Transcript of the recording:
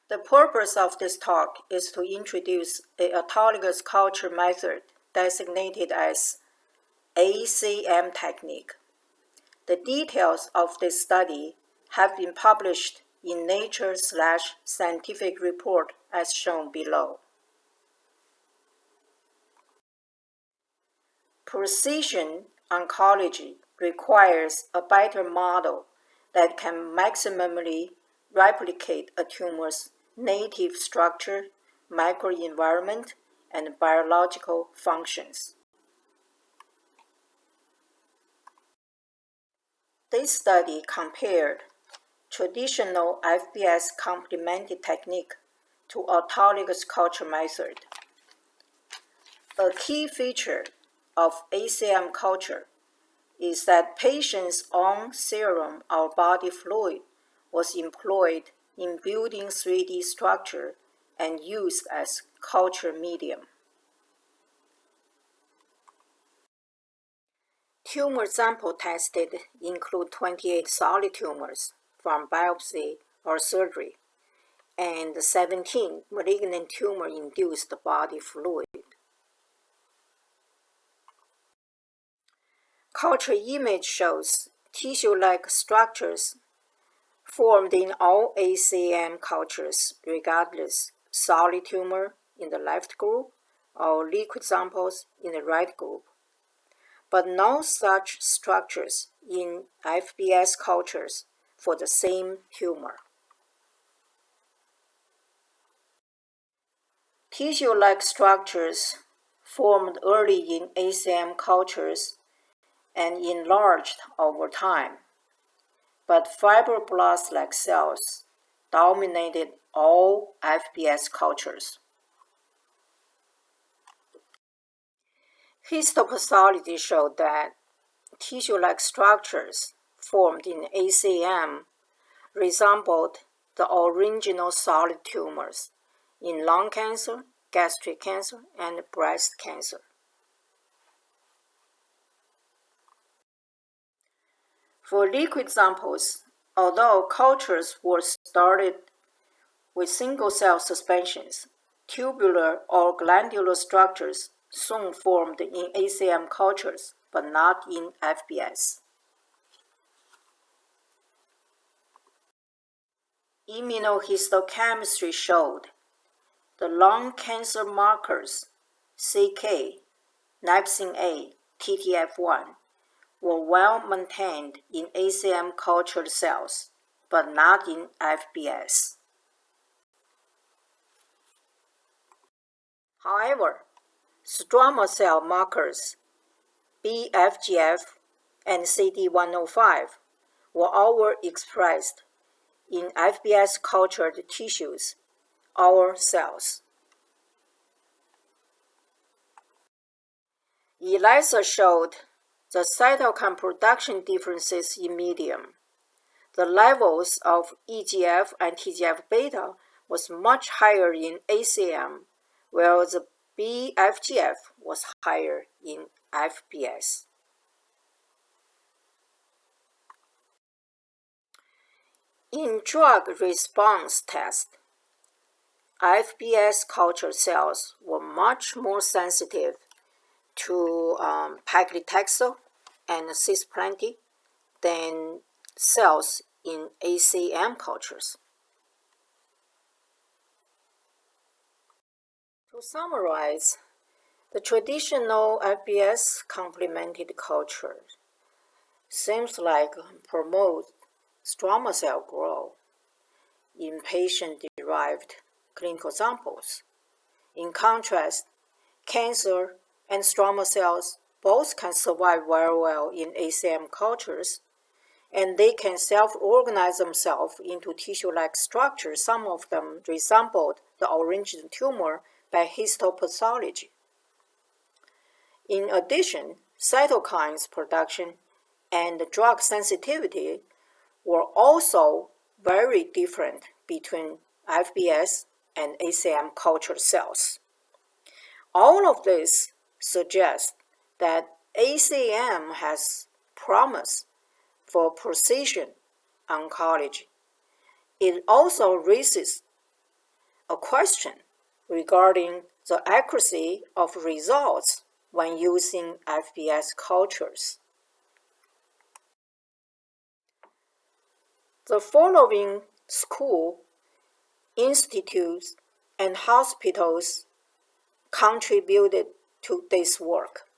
The purpose of this talk is to introduce an autologous culture method designated as ACM technique. The details of this study have been published in Nature/Scientific Report as shown below. Precision oncology requires a better model that can maximally replicate a tumor's native structure, microenvironment, and biological functions. This study compared traditional FBS complemented technique to autologous culture method. A key feature of ACM culture is that patients' own serum or body fluid was employed in building 3D structure and used as culture medium. Tumor sample tested include 28 solid tumors from biopsy or surgery and 17 malignant tumor-induced body fluid. Culture image shows tissue-like structures formed in all ACM cultures, regardless solid tumor in the left group or liquid samples in the right group, but no such structures in FBS cultures for the same tumor. Tissue-like structures formed early in ACM cultures and enlarged over time, but fibroblast-like cells dominated all FBS cultures. Histopathology showed that tissue-like structures formed in ACM resembled the original solid tumors in lung cancer, gastric cancer, and breast cancer. For liquid samples, although cultures were started with single-cell suspensions, tubular or glandular structures soon formed in ACM cultures, but not in FBS. Immunohistochemistry showed the lung cancer markers CK, Nepsin A, TTF1 were well maintained in ACM cultured cells, but not in FBS. However, stroma cell markers BFGF and CD105 were overexpressed in FBS cultured tissues or cells. ELISA showed the cytokine production differences in medium. The levels of EGF and TGF-beta was much higher in ACM, while the BFGF was higher in FBS. In drug response test, FBS culture cells were much more sensitive to paclitaxel and cisplatin than cells in ACM cultures. To summarize, the traditional FBS complemented culture seems like promotes stroma cell growth in patient-derived clinical samples. In contrast, cancer and stroma cells both can survive very well in ACM cultures, and they can self-organize themselves into tissue-like structures. Some of them resembled the original tumor by histopathology. In addition, cytokines production and drug sensitivity were also very different between FBS and ACM cultured cells. All of this suggests that ACM has promise for precision oncology. It also raises a question regarding the accuracy of results when using FBS cultures. The following school, institutes, and hospitals contributed to this work.